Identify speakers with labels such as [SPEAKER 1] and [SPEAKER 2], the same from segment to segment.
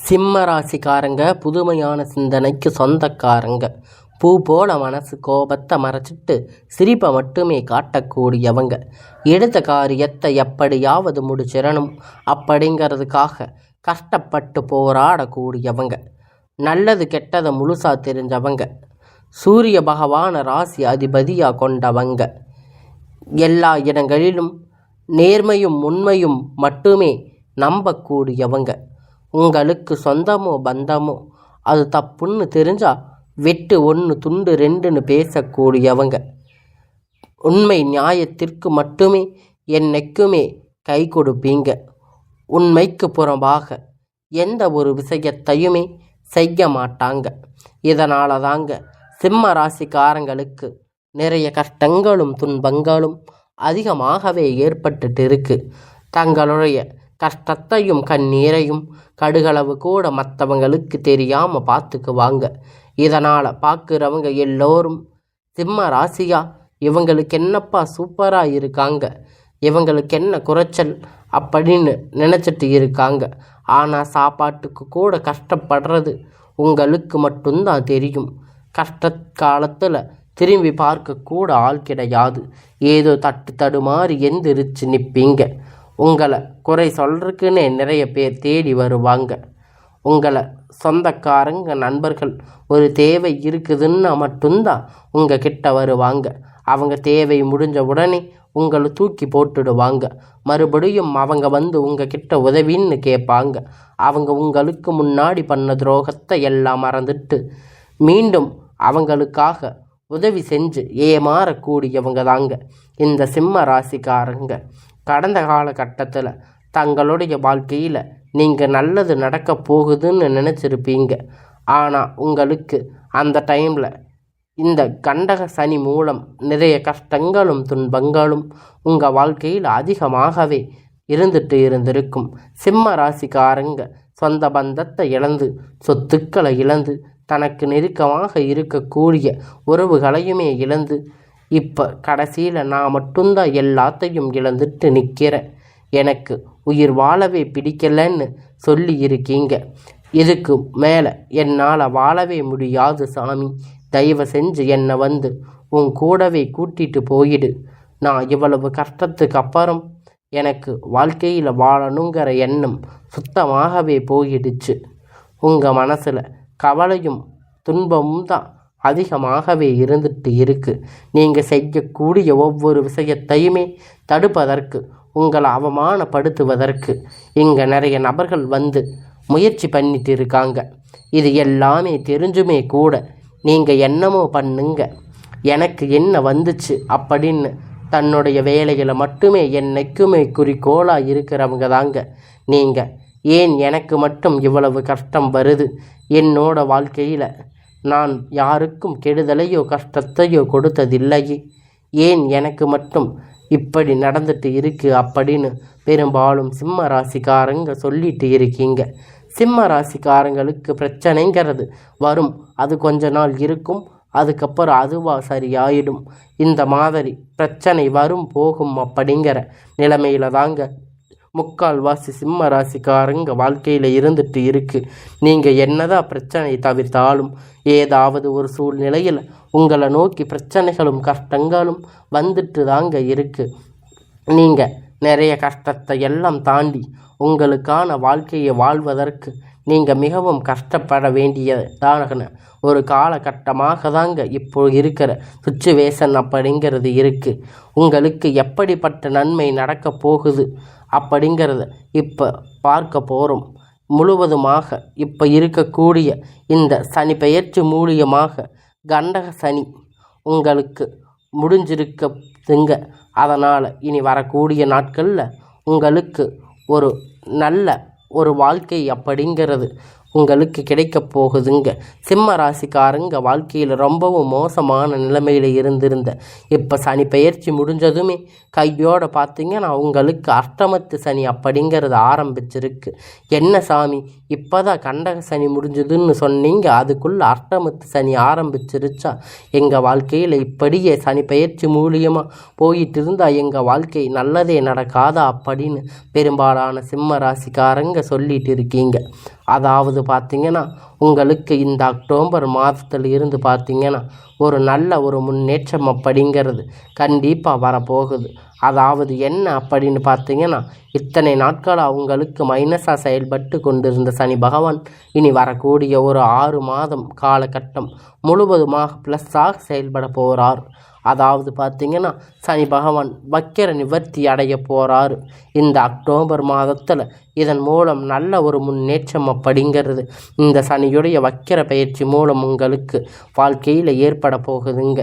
[SPEAKER 1] சிம்ம ராசிக்காரங்க புதுமையான சிந்தனைக்கு சொந்தக்காரங்க. பூ போல மனசு கோபத்தை மறைச்சிட்டு சிரிப்பை மட்டுமே காட்டக்கூடியவங்க. எடுத்த காரியத்தை எப்படியாவது முடிச்சிடணும் அப்படிங்கிறதுக்காக கஷ்டப்பட்டு போராடக்கூடியவங்க. நல்லது கெட்டதை முழுசா தெரிஞ்சவங்க. சூரிய பகவான ராசி அதிபதியாக கொண்டவங்க. எல்லா இடங்களிலும் நேர்மையும் உண்மையும் மட்டுமே நம்பக்கூடியவங்க. உங்களுக்கு சொந்தமோ பந்தமோ அது தப்புன்னு தெரிஞ்சா வெட்டு 1 துண்டு 2ன்னு பேசக்கூடியவங்க. உண்மை நியாயத்திற்கு மட்டுமே என்னைக்குமே கை கொடுப்பீங்க. உண்மைக்கு புறம்பாக எந்த ஒரு விஷயத்தையுமே செய்ய மாட்டாங்க. இதனால தாங்க சிம்ம ராசிக்காரங்களுக்கு நிறைய கஷ்டங்களும் துன்பங்களும் அதிகமாகவே ஏற்பட்டுட்டு இருக்கு. தங்களுடைய கஷ்டத்தையும் கண்ணீரையும் கடுகளவு கூட மற்றவங்களுக்கு தெரியாமல் பார்த்துக்குவாங்க. இதனால் பார்க்குறவங்க எல்லோரும் சிம்ம ராசியா இவங்களுக்கு என்னப்பா சூப்பராக இருக்காங்க, இவங்களுக்கு என்ன குறைச்சல் அப்படின்னு நினச்சிட்டு இருக்காங்க. ஆனால் சாப்பாட்டுக்கு கூட கஷ்டப்படுறது உங்களுக்கு மட்டும்தான் தெரியும். கஷ்ட காலத்தில் திரும்பி பார்க்கக்கூட ஆள் கிடையாது. ஏதோ தடுமாறி எந்திரிச்சு நிற்பீங்க. உங்களை குறை சொல்கிறதுக்குன்னே நிறைய பேர் தேடி வருவாங்க. உங்களை சொந்தக்காரங்க நண்பர்கள் ஒரு தேவை இருக்குதுன்னா மட்டும்தான் உங்கள் கிட்ட வருவாங்க. அவங்க தேவை முடிஞ்ச உடனே உங்களை தூக்கி போட்டுடுவாங்க. மறுபடியும் அவங்க வந்து உங்கள் கிட்ட உதவின்னு கேட்பாங்க. அவங்க உங்களுக்கு முன்னாடி பண்ண துரோகத்தை எல்லாம் மறந்துட்டு மீண்டும் அவங்களுக்காக உதவி செஞ்சு ஏமாறக்கூடியவங்க தாங்க இந்த சிம்ம ராசிக்காரங்க. கடந்த காலகட்டத்தில் தங்களுடைய வாழ்க்கையில் நீங்கள் நல்லது நடக்க போகுதுன்னு நினச்சிருப்பீங்க. ஆனால் உங்களுக்கு அந்த டைமில் இந்த கண்டக சனி மூலம் நிறைய கஷ்டங்களும் துன்பங்களும் உங்கள் வாழ்க்கையில் அதிகமாகவே இருந்திருக்கும். சிம்ம ராசிக்காரங்க சொந்த பந்தத்தை இழந்து சொத்துக்களை இழந்து தனக்கு நெருக்கமாக இருக்கக்கூடிய உறவுகளையுமே இழந்து இப்போ கடைசியில் நான் மட்டும்தான் எல்லாத்தையும் இழந்துட்டு நிற்கிறேன், எனக்கு உயிர் வாழவே பிடிக்கலன்னு சொல்லி இருக்கீங்க. இதுக்கு மேலே என்னால் வாழவே முடியாது சாமி, தயவு செஞ்சு என்னை வந்து உன் கூடவே கூட்டிட்டு போயிடு. நான் இவ்வளவு கஷ்டத்துக்கு அப்புறம் எனக்கு வாழ்க்கையில் வாழணுங்கிற எண்ணம் சுத்தமாகவே போயிடுச்சு. உங்கள் மனசில் கவலையும் துன்பமும் தான் அதிகமாகவே இருந்துட்டு இருக்கு. நீங்கள் செய்யக்கூடிய ஒவ்வொரு விஷயத்தையுமே தடுப்பதற்கு, உங்களை அவமானப்படுத்துவதற்கு இங்கே நிறைய நபர்கள் வந்து முயற்சி பண்ணிட்டு இருக்காங்க. இது எல்லாமே தெரிஞ்சுமே கூட நீங்கள் என்னமோ பண்ணுங்க, எனக்கு என்ன வந்துச்சு அப்படின்னு தன்னுடைய வேலைகளை மட்டுமே என்னைக்குமே குறிக்கோளாக இருக்கிறவங்க தாங்க நீங்கள். ஏன் எனக்கு மட்டும் இவ்வளவு கஷ்டம் வருது, என்னோட வாழ்க்கையில் நான் யாருக்கும் கெடுதலையோ கஷ்டத்தையோ கொடுத்ததில்லையே, ஏன் எனக்கு மட்டும் இப்படி நடந்துட்டு இருக்கு அப்படின்னு பெரும்பாலும் சிம்ம ராசிக்காரங்க சொல்லிட்டு இருக்கீங்க. சிம்ம ராசிக்காரங்களுக்கு பிரச்சனைங்கிறது வரும், அது கொஞ்ச நாள் இருக்கும், அதுக்கப்புறம் அதுவாக சரியாயிடும். இந்த மாதிரி பிரச்சனை வரும் போகும் அப்படிங்கிற நிலைமையில தாங்க முக்கால்வாசி சிம்ம ராசிக்காரங்க வாழ்க்கையில் இருந்துட்டு இருக்கு. நீங்கள் என்னதான் பிரச்சனை தவிர்த்தாலும் ஏதாவது ஒரு சூழ்நிலையில் உங்களை நோக்கி பிரச்சனைகளும் கஷ்டங்களும் வந்துட்டு தாங்க இருக்கு. நீங்கள் நிறைய கஷ்டத்தை எல்லாம் தாண்டி உங்களுக்கான வாழ்க்கையை வாழ்வதற்கு நீங்கள் மிகவும் கஷ்டப்பட வேண்டியதான ஒரு காலகட்டமாக தாங்க இப்போ இருக்கிற சுச்சுவேஷன் அப்படிங்கிறது இருக்குது. உங்களுக்கு எப்படிப்பட்ட நன்மை நடக்க போகுது அப்படிங்கிறத இப்போ பார்க்க போகிறோம். முழுவதுமாக இப்போ இருக்கக்கூடிய இந்த சனி பெயர்ச்சி மூலியமாக கண்டக சனி உங்களுக்கு முடிஞ்சிருக்குங்க. அதனால் இனி வரக்கூடிய நாட்களில் உங்களுக்கு ஒரு நல்ல ஒரு வாழ்க்கை அப்படிங்கிறது உங்களுக்கு கிடைக்க போகுதுங்க. சிம்ம ராசிக்காரங்க வாழ்க்கையில் ரொம்பவும் மோசமான நிலைமையில் இருந்திருந்த இப்போ சனி பெயர்ச்சி முடிஞ்சதுமே கையோடு பார்த்தீங்கன்னா உங்களுக்கு அஷ்டமத்து சனி அப்படிங்கிறது ஆரம்பிச்சிருக்கு. என்ன சாமி இப்போ தான் கண்டக சனி முடிஞ்சதுன்னு சொன்னீங்க, அதுக்குள்ளே அஷ்டமத்து சனி ஆரம்பிச்சிருச்சா? எங்கள் வாழ்க்கையில் இப்படியே சனி பெயர்ச்சி மூலியமாக போயிட்டு இருந்தால் எங்கள் வாழ்க்கை நல்லதே நடக்காதா அப்படின்னு பெரும்பாலான சிம்ம ராசிக்காரங்க சொல்லிட்டு இருக்கீங்க. அதாவது பார்த்திங்கன்னா உங்களுக்கு இந்த அக்டோபர் மாதத்தில் இருந்து பார்த்திங்கன்னா ஒரு நல்ல ஒரு முன்னேற்றம் அப்படிங்கிறது கண்டிப்பாக வரப்போகுது. அதாவது என்ன அப்படின்னு பார்த்திங்கன்னா இத்தனை நாட்களாக உங்களுக்கு மைனஸாக செயல்பட்டு கொண்டிருந்த சனி பகவான் இனி வரக்கூடிய ஒரு 6 மாதம் காலகட்டம் முழுவதுமாக ப்ளஸ்ஸாக செயல்பட போகிறார். அதாவது பார்த்திங்கன்னா சனி பகவான் வக்கிர நிவர்த்தி அடைய போகிறாரு இந்த அக்டோபர் மாதத்தில். இதன் மூலம் நல்ல ஒரு முன்னேற்றம் அப்படிங்கிறது இந்த சனியுடைய வக்கிர பயிற்சி மூலம் உங்களுக்கு வாழ்க்கையில் ஏற்பட போகுதுங்க.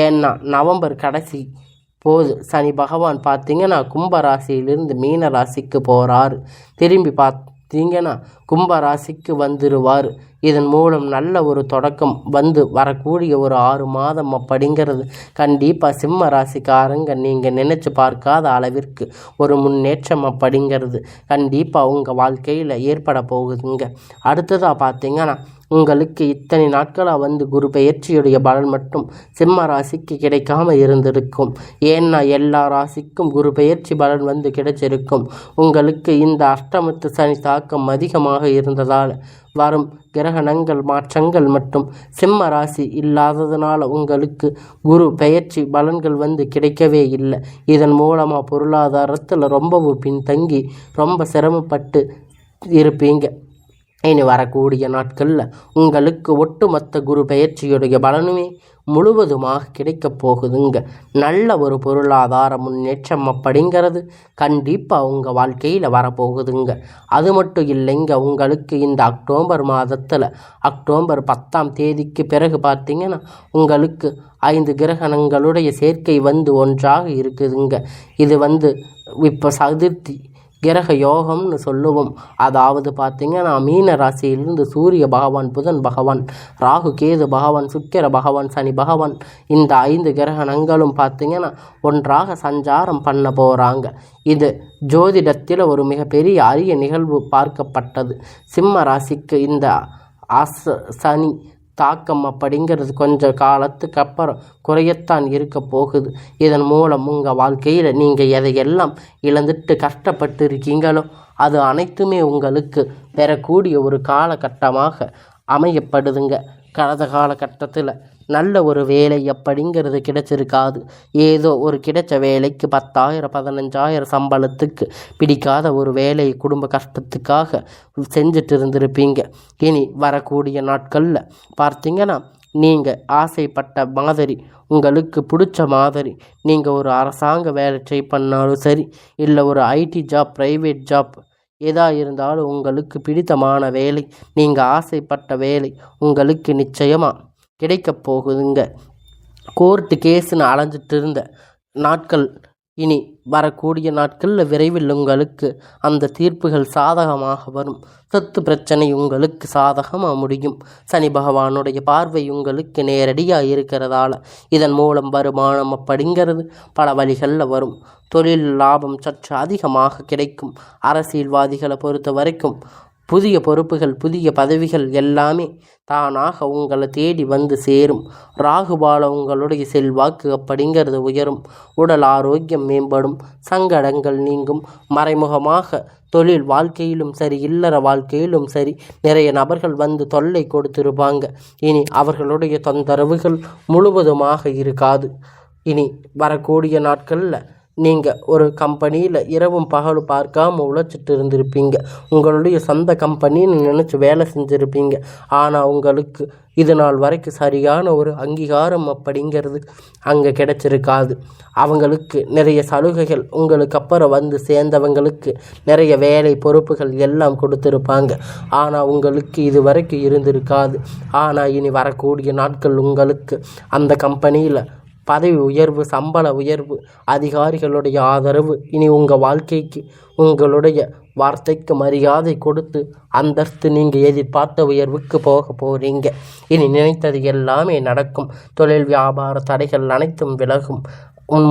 [SPEAKER 1] ஏன்னா நவம்பர் கடைசி போது சனி பகவான் பார்த்திங்கன்னா கும்பராசியிலிருந்து மீன ராசிக்கு போகிறாரு. திரும்பி பார்த்தீங்கன்னா கும்பராசிக்கு வந்துடுவார். இதன் மூலம் நல்ல ஒரு தொடக்கம் வந்து வரக்கூடிய ஒரு 6 மாதம் அப்படிங்கிறது கண்டிப்பாக சிம்ம ராசிக்காரங்க நீங்கள் நினச்சி பார்க்காத அளவிற்கு ஒரு முன்னேற்றம் அப்படிங்கிறது கண்டிப்பாக உங்கள் வாழ்க்கையில் ஏற்பட போகுதுங்க. அடுத்ததாக பார்த்தீங்கன்னா உங்களுக்கு இத்தனை நாட்களாக வந்து குரு பெயர்ச்சியுடைய பலன் மட்டும் சிம்ம ராசிக்கு கிடைக்காம இருந்திருக்கும். ஏன்னா எல்லா ராசிக்கும் குரு பெயர்ச்சி பலன் வந்து கிடைச்சிருக்கும். உங்களுக்கு இந்த அஷ்டமத்து சனி தாக்கம் அதிகமாக இருந்ததால் வரும் கிரகணங்கள் மாற்றங்கள் மற்றும் சிம்ம ராசி இல்லாததுனால உங்களுக்கு குரு பெயர்ச்சி பலன்கள் வந்து கிடைக்கவே இல்லை. இதன் மூலமாக பொருளாதாரத்தில் ரொம்பவும் பின்தங்கி ரொம்ப சிரமப்பட்டு இருப்பீங்க. இனி வரக்கூடிய நாட்களில் உங்களுக்கு ஒட்டுமொத்த குரு பெயர்ச்சியுடைய பலனுமே முழுவதுமாக கிடைக்கப் போகுதுங்க. நல்ல ஒரு பொருளாதார முன்னேற்றம் அப்படிங்கிறது கண்டிப்பாக உங்கள் வாழ்க்கையில் வரப்போகுதுங்க. அது மட்டும் இல்லைங்க, உங்களுக்கு இந்த அக்டோபர் மாதத்தில் அக்டோபர் 10ஆம் தேதிக்கு பிறகு பார்த்திங்கன்னா உங்களுக்கு 5 கிரகணங்களுடைய சேர்க்கை வந்து ஒன்றாக இருக்குதுங்க. இது வந்து இப்போ சதுர்த்தி கிரக யோகம்னு சொல்லுவோம். அதாவது பார்த்திங்கன்னா மீன ராசியிலிருந்து சூரிய பகவான், புதன் பகவான், ராகு கேது பகவான், சுக்கிர பகவான், சனி பகவான் இந்த 5 கிரகணங்களும் பார்த்திங்கன்னா ஒன்றாக சஞ்சாரம் பண்ண போகிறாங்க. இது ஜோதிடத்தில் ஒரு மிகப்பெரிய அரிய நிகழ்வு பார்க்கப்பட்டது. சிம்ம ராசிக்கு இந்த சனி தாக்கம் அப்படிங்கிறது கொஞ்ச காலத்துக்கு அப்புறம் குறையத்தான் இருக்க போகுது. இதன் மூலம் உங்கள் வாழ்க்கையில் நீங்கள் எதையெல்லாம் இழந்துட்டு கஷ்டப்பட்டு இருக்கீங்களோ அது அனைத்துமே உங்களுக்கு பெறக்கூடிய ஒரு காலகட்டமாக அமையப்படுதுங்க. கடந்த காலகட்டத்தில் நல்ல ஒரு வேலை அப்படிங்கிறது கிடைச்சிருக்காது. ஏதோ ஒரு கிடைச்ச வேலைக்கு 10,000 15,000 சம்பளத்துக்கு பிடிக்காத ஒரு வேலையை குடும்ப கஷ்டத்துக்காக செஞ்சுட்டு இருந்திருப்பீங்க. இனி வரக்கூடிய நாட்களில் பார்த்திங்கன்னா நீங்கள் ஆசைப்பட்ட மாதிரி உங்களுக்கு பிடிச்ச மாதிரி நீங்கள் ஒரு அரசாங்க வேலை ட்ரை பண்ணாலும் சரி, இல்லை ஒரு ஐடி ஜாப், ப்ரைவேட் ஜாப் எதாக இருந்தாலும் உங்களுக்கு பிடித்தமான வேலை, நீங்கள் ஆசைப்பட்ட வேலை உங்களுக்கு நிச்சயமாக கிடைக்கப் போகுதுங்க. கோர்ட்டு கேஸுன்னு அலைஞ்சிட்டு இருந்த நாட்கள் இனி வரக்கூடிய நாட்களில் விரைவில் உங்களுக்கு அந்த தீர்ப்புகள் சாதகமாக வரும். சொத்து பிரச்சனை உங்களுக்கு சாதகமாக முடியும். சனி பகவானுடைய பார்வை உங்களுக்கு நேரடியாக இருக்கிறதால இதன் மூலம் வருமானம் அப்படிங்கிறது பல வழிகளில் வரும். தொழில் லாபம் சற்று அதிகமாக கிடைக்கும். அரசியல்வாதிகளை பொறுத்த வரைக்கும் புதிய பொறுப்புகள், புதிய பதவிகள் எல்லாமே தானாக உங்களை தேடி வந்து சேரும். ராகுபால உங்களுடைய செல்வாக்கு அப்படிங்கிறது உயரும். உடல் ஆரோக்கியம் மேம்படும். சங்கடங்கள் நீங்கும். மறைமுகமாக தொழில் வாழ்க்கையிலும் சரி, இல்லற வாழ்க்கையிலும் சரி நிறைய நபர்கள் வந்து தொல்லை கொடுத்திருப்பாங்க. இனி அவர்களுடைய தொந்தரவுகள் முழுவதுமாக இருக்காது. இனி வரக்கூடிய நாட்களில் நீங்கள் ஒரு கம்பெனியில் இரவும் பகலும் பார்க்காம உழைச்சிட்டு இருந்திருப்பீங்க. உங்களுடைய சொந்த கம்பெனின்னு நினச்சி வேலை செஞ்சுருப்பீங்க. ஆனால் உங்களுக்கு இது நாள் வரைக்கும் சரியான ஒரு அங்கீகாரம் அப்படிங்கிறது அங்கே கிடைச்சிருக்காது. அவங்களுக்கு நிறைய சலுகைகள், உங்களுக்கு அப்புறம் வந்து சேர்ந்தவங்களுக்கு நிறைய வேலை பொறுப்புகள் எல்லாம் கொடுத்துருப்பாங்க. ஆனால் உங்களுக்கு இது வரைக்கும் இருந்திருக்காது. ஆனால் இனி வரக்கூடிய நாட்கள் உங்களுக்கு அந்த கம்பெனியில் பதவி உயர்வு, சம்பள உயர்வு, அதிகாரிகளுடைய ஆதரவு, இனி உங்கள் வாழ்க்கைக்கு உங்களுடைய வார்த்தைக்கு மரியாதை கொடுத்து அந்தஸ்து நீங்கள் எதிர்பார்த்த உயர்வுக்கு போக போகிறீங்க. இனி நினைத்தது எல்லாமே நடக்கும். தொழில் வியாபார தடைகள் அனைத்தும் விலகும்.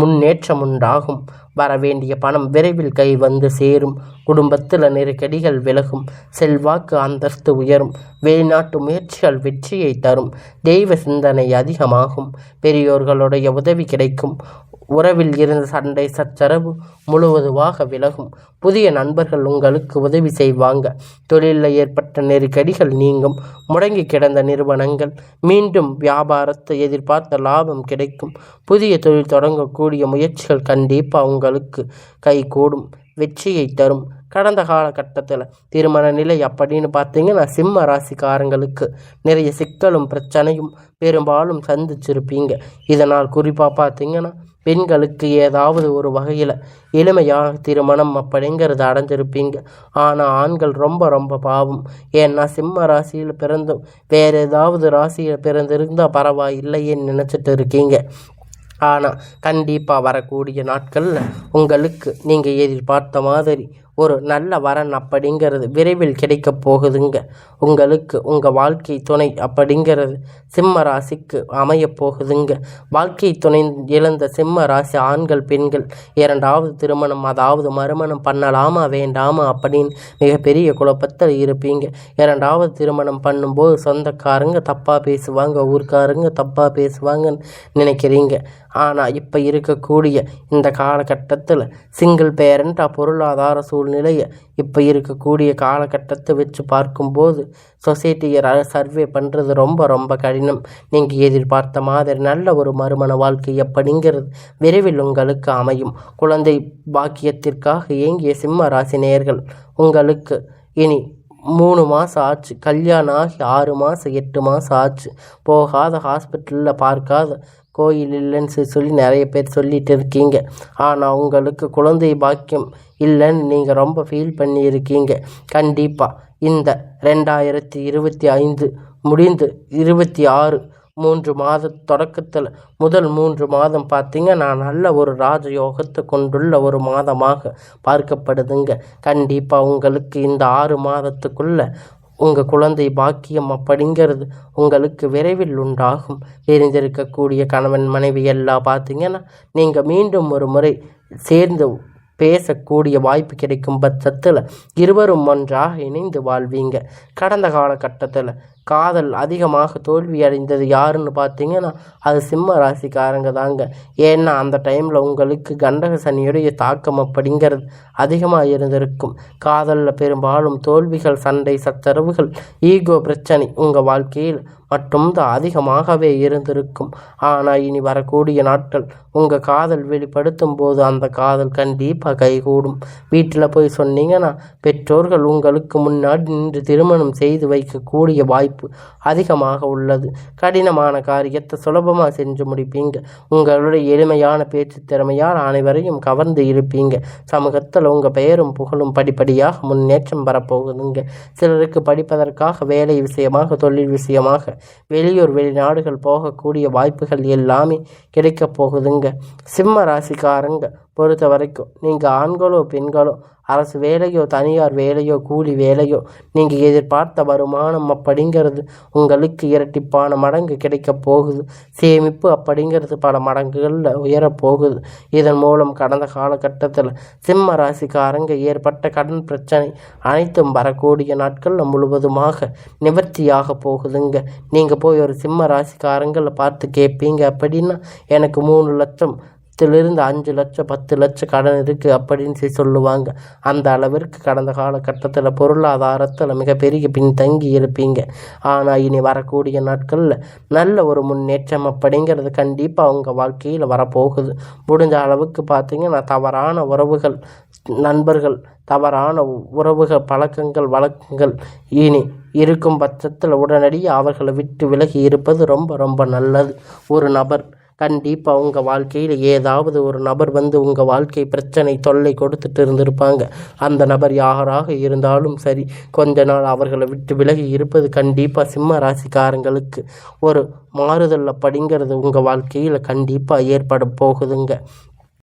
[SPEAKER 1] முன்னேற்றம் உண்டாகும். வரவேண்டிய பணம் விரைவில் கை வந்து சேரும். குடும்பத்தில் நெருக்கடிகள் விலகும். செல்வாக்கு அந்தஸ்து உயரும். வெளிநாட்டு முயற்சிகள் வெற்றியை தரும். தெய்வ சிந்தனை அதிகமாகும். பெரியோர்களுடைய உதவி கிடைக்கும். உறவில் இருந்த சண்டை சச்சரவு முழுவதுமாக விலகும். புதிய நண்பர்கள் உங்களுக்கு உதவி செய்வாங்க. தொழிலில் ஏற்பட்ட நெருக்கடிகள் நீங்கும். முடங்கி கிடந்த நிறுவனங்கள் மீண்டும் வியாபாரத்தை எதிர்பார்த்த லாபம் கிடைக்கும். புதிய தொழில் தொடங்கக்கூடிய முயற்சிகள் கண்டிப்பாக உங்களுக்கு கைகூடும், வெற்றியை தரும். கடந்த காலகட்டத்தில் திருமண நிலை அப்படின்னு பார்த்தீங்கன்னா சிம்ம ராசிக்காரங்களுக்கு நிறைய சிக்கலும் பிரச்சனையும் பெரும்பாலும் சந்திச்சிருப்பீங்க. இதனால் குறிப்பாக பார்த்தீங்கன்னா பெண்களுக்கு ஏதாவது ஒரு வகையில் எளிமையாக திருமணம் அப்படிங்கிறது அடைஞ்சிருப்பீங்க. ஆனால் ஆண்கள் ரொம்ப ரொம்ப பாவம். ஏன்னா சிம்ம ராசியில் பிறந்தும் வேறு ஏதாவது ராசியில் பிறந்திருந்தால் பரவாயில்லையேன்னு நினச்சிட்டு இருக்கீங்க. ஆனால் கண்டிப்பாக வரக்கூடிய நாட்களில் உங்களுக்கு நீங்கள் எதிர்பார்த்த மாதிரி ஒரு நல்ல வரன் அப்படிங்கிறது விரைவில் கிடைக்க போகுதுங்க. உங்களுக்கு உங்கள் வாழ்க்கை துணை அப்படிங்கிறது சிம்ம ராசிக்கு அமைய போகுதுங்க. வாழ்க்கை துணை இழந்த சிம்ம ராசி ஆண்கள் பெண்கள் இரண்டாவது திருமணம் அதாவது மறுமணம் பண்ணலாமா வேண்டாமா அப்படின்னு மிகப்பெரிய குழப்பத்தில் இருப்பீங்க. இரண்டாவது திருமணம் பண்ணும்போது சொந்தக்காரங்க தப்பாக பேசுவாங்க, ஊர்க்காரங்க தப்பாக பேசுவாங்கன்னு நினைக்கிறீங்க. ஆனால் இப்போ இருக்கக்கூடிய இந்த காலகட்டத்தில் சிங்கிள் பேரண்ட்டாக பொருளாதார சூழ்நிலையை இப்போ இருக்கக்கூடிய காலகட்டத்தை வச்சு பார்க்கும்போது சொசைட்டியை சர்வே பண்ணுறது ரொம்ப ரொம்ப கடினம். நீங்கள் எதிர்பார்த்த மாதிரி நல்ல ஒரு மறுமண வாழ்க்கை அப்படிங்கிறது விரைவில் உங்களுக்கு அமையும். குழந்தை பாக்கியத்திற்காக ஏங்கிய சிம்ம ராசி நேயர்கள் உங்களுக்கு இனி 3 மாதம் ஆச்சு, கல்யாணம் ஆகி 6 மாதம் 8 மாதம் ஆச்சு, போகாத ஹாஸ்பிட்டலில் பார்க்காத கோயில் இல்லைன்னு சொல்லி நிறைய பேர் சொல்லிட்டு இருக்கீங்க. ஆனால் உங்களுக்கு குழந்தை பாக்கியம் இல்லைன்னு நீங்கள் ரொம்ப ஃபீல் பண்ணியிருக்கீங்க. கண்டிப்பாக இந்த 2025 முடிந்து 26 3 மாத தொடக்கத்தில் முதல் 3 மாதம் பார்த்தீங்கன்னா நல்ல ஒரு ராஜயோகத்தை கொண்டுள்ள ஒரு மாதமாக பார்க்கப்படுதுங்க. கண்டிப்பாக உங்களுக்கு இந்த 6 மாதத்துக்குள்ளே உங்கள் குழந்தை பாக்கியம் அப்படிங்கிறது உங்களுக்கு விரைவில் உண்டாகும். தெரிந்திருக்கக்கூடிய கணவன் மனைவி எல்லாம் பார்த்தீங்கன்னா நீங்கள் மீண்டும் ஒரு முறை சேர்ந்து பேசக்கூடிய வாய்ப்பு கிடைக்கும் பட்சத்தில் இருவரும் ஒன்றாக இணைந்து வாழ்வீங்க. கடந்த காலகட்டத்தில் காதல் அதிகமாக தோல்வி அடைந்தது யாருன்னு பார்த்தீங்கன்னா அது சிம்ம ராசிக்காரங்க தாங்க. ஏன்னா அந்த டைமில் உங்களுக்கு கண்டக சனியுடைய தாக்கம் அப்படிங்கிறது அதிகமாக இருந்திருக்கும். காதலில் பெரும்பாலும் தோல்விகள், சண்டை சச்சரவுகள், ஈகோ பிரச்சனை உங்கள் வாழ்க்கையில் மட்டும்தான் அதிகமாகவே இருந்திருக்கும். ஆனால் இனி வரக்கூடிய நாட்கள் உங்கள் காதல் வெளிப்படுத்தும் போது அந்த காதல் கண்டிப்பாக கைகூடும். வீட்டில் போய் சொன்னீங்கன்னா பெற்றோர்கள் உங்களுக்கு முன்னாடி நின்று திருமணம் செய்து வைக்கக்கூடிய வாய்ப்பு அதிகமாக உள்ளது. கடினமான காரியத்தை சுலபமாக செஞ்சு முடிப்பீங்க. உங்களுடைய எளிமையான பேச்சு திறமையால் அனைவரையும் கவர்ந்து இருப்பீங்க. சமூகத்தில் உங்கள் பெயரும் புகழும் படிப்படியாக முன்னேற்றம் வரப்போகுதுங்க. சிலருக்கு படிப்பதற்காக வேலை விஷயமாக, தொழில் விஷயமாக வெளியூர் வெளிநாடுகள் போகக்கூடிய வாய்ப்புகள் எல்லாமே கிடைக்கப் போகுதுங்க. சிம்ம ராசிக்காரங்க பொறுத்த வரைக்கும் நீங்கள் ஆண்களோ பெண்களோ அரசு வேலையோ தனியார் வேலையோ கூலி வேலையோ நீங்கள் எதிர்பார்த்த வருமானம் அப்படிங்கிறது உங்களுக்கு இரட்டிப்பான மடங்கு கிடைக்க போகுது. சேமிப்பு அப்படிங்கிறது பல மடங்குகளில் உயரப்போகுது. இதன் மூலம் கடந்த காலகட்டத்தில் சிம்ம ராசிக்காரங்க ஏற்பட்ட கடன் பிரச்சனை அனைத்தும் வரக்கூடிய நாட்களில் முழுவதுமாக நிவர்த்தியாக போகுதுங்க. நீங்கள் போய் ஒரு சிம்ம ராசிக்காரங்களை பார்த்து கேட்பீங்க அப்படின்னா எனக்கு 3 லட்சம் இருந்து 5 லட்சம் 10 லட்சம் கடன் இருக்குது அப்படின்னு சொல்லுவாங்க. அந்த அளவிற்கு கடந்த காலகட்டத்தில் பொருளாதாரத்தில் மிகப்பெரிய பின்தங்கி இருப்பீங்க. ஆனால் இனி வரக்கூடிய நாட்களில் நல்ல ஒரு முன்னேற்றம் அப்படிங்கிறது கண்டிப்பாக அவங்க வாழ்க்கையில் வரப்போகுது. முடிஞ்ச அளவுக்கு பார்த்தீங்கன்னா தவறான உறவுகள், நண்பர்கள், தவறான உறவுகள், பழக்கங்கள், வழக்கங்கள் இனி இருக்கும் பட்சத்தில் உடனடியாக அவர்களை விட்டு விலகி இருப்பது ரொம்ப ரொம்ப நல்லது. ஒரு நபர் கண்டிப்பாக உங்கள் வாழ்க்கையில் ஏதாவது ஒரு நபர் வந்து உங்கள் வாழ்க்கை பிரச்சனை தொல்லை கொடுத்துட்டு இருந்திருப்பாங்க. அந்த நபர் யாராக இருந்தாலும் சரி கொஞ்ச நாள் அவர்களை விட்டு விலகி இருப்பது கண்டிப்பாக சிம்ம ராசிக்காரங்களுக்கு ஒரு மாறுதல் அப்படிங்கிறது உங்கள் வாழ்க்கையில் கண்டிப்பாக ஏற்பட போகுதுங்க.